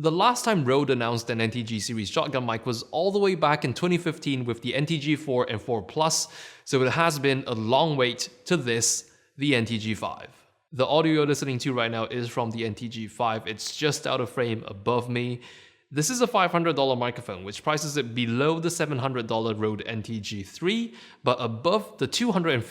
The last time Rode announced an NTG series shotgun mic was all the way back in 2015 with the NTG4 and 4 Plus, so it has been a long wait to this, the NTG5. The audio you're listening to right now is from the NTG5, it's just out of frame above me. This is a $500 microphone, which prices it below the $700 Rode NTG3, but above the $250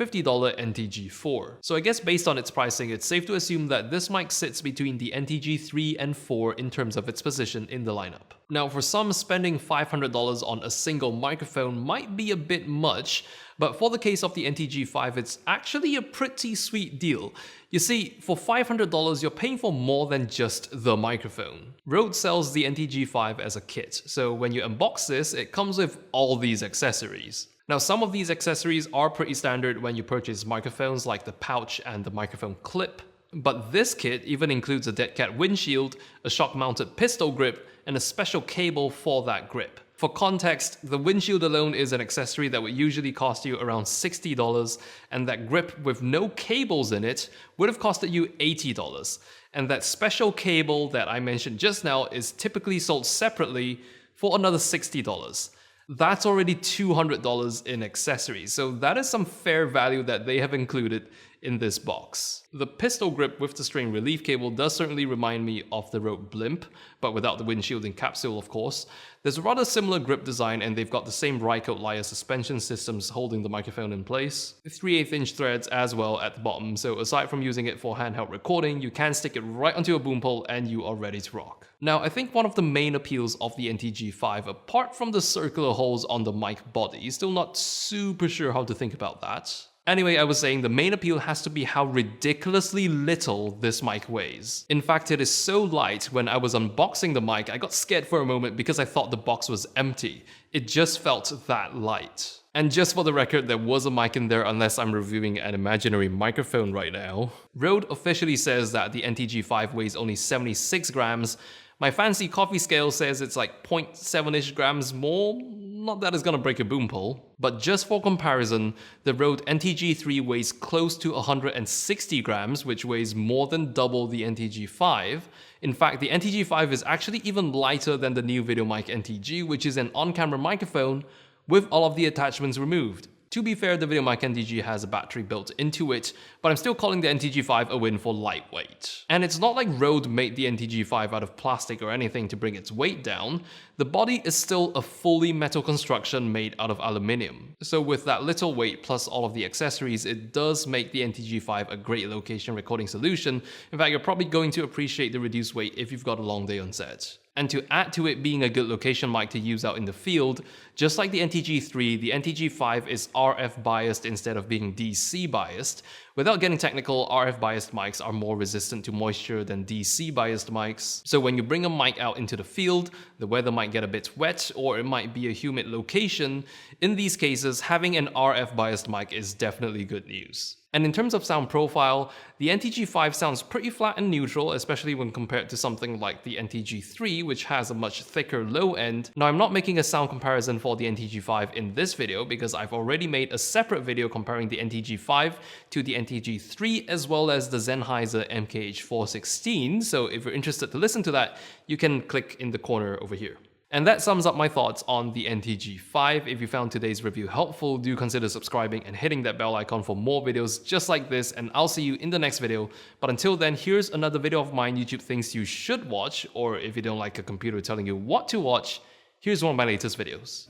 NTG4. So I guess based on its pricing, it's safe to assume that this mic sits between the NTG3 and 4 in terms of its position in the lineup. Now for some, spending $500 on a single microphone might be a bit much, but for the case of the NTG5, it's actually a pretty sweet deal. You see, for $500, you're paying for more than just the microphone. Rode sells the NTG5 as a kit, so when you unbox this, it comes with all these accessories. Now, some of these accessories are pretty standard when you purchase microphones, like the pouch and the microphone clip. But this kit even includes a dead cat windshield, a shock-mounted pistol grip, and a special cable for that grip. For context, the windshield alone is an accessory that would usually cost you around $60, and that grip with no cables in it would have costed you $80. And that special cable that I mentioned just now is typically sold separately for another $60. That's already $200 in accessories, so that is some fair value that they have included in this box. The pistol grip with the string relief cable does certainly remind me of the Rode Blimp, but without the windshield and capsule, of course. There's a rather similar grip design, and they've got the same Rycote Lyre suspension systems holding the microphone in place. 3/8" threads as well at the bottom, so aside from using it for handheld recording, you can stick it right onto a boom pole and you are ready to rock. Now, I think one of the main appeals of the NTG5, apart from the circular holes on the mic body, still not super sure how to think about that. Anyway, I was saying the main appeal has to be how ridiculously little this mic weighs. In fact, it is so light, when I was unboxing the mic, I got scared for a moment because I thought the box was empty. It just felt that light. And just for the record, there was a mic in there unless I'm reviewing an imaginary microphone right now. Rode officially says that the NTG5 weighs only 76 grams. My fancy coffee scale says it's like 0.7-ish grams more. Not that it's gonna break a boom pole. But just for comparison, the Rode NTG3 weighs close to 160 grams, which weighs more than double the NTG5. In fact, the NTG5 is actually even lighter than the new VideoMic NTG, which is an on-camera microphone with all of the attachments removed. To be fair, the VideoMic NTG has a battery built into it, but I'm still calling the NTG5 a win for lightweight. And it's not like Rode made the NTG5 out of plastic or anything to bring its weight down. The body is still a fully metal construction made out of aluminium. So with that little weight plus all of the accessories, it does make the NTG5 a great location recording solution. In fact, you're probably going to appreciate the reduced weight if you've got a long day on set. And to add to it being a good location mic to use out in the field, just like the NTG3, the NTG5 is RF biased instead of being DC biased. Without getting technical, RF biased mics are more resistant to moisture than DC biased mics. So when you bring a mic out into the field, the weather might get a bit wet or it might be a humid location. In these cases, having an RF biased mic is definitely good news. And in terms of sound profile, the NTG5 sounds pretty flat and neutral, especially when compared to something like the NTG3, which has a much thicker low end. Now, I'm not making a sound comparison for the NTG5 in this video because I've already made a separate video comparing the NTG5 to the NTG3 as well as the Sennheiser MKH416, so if you're interested to listen to that, you can click in the corner over here. And that sums up my thoughts on the NTG5. If you found today's review helpful, do consider subscribing and hitting that bell icon for more videos just like this, and I'll see you in the next video. But until then, here's another video of mine YouTube thinks you should watch, or if you don't like a computer telling you what to watch, here's one of my latest videos.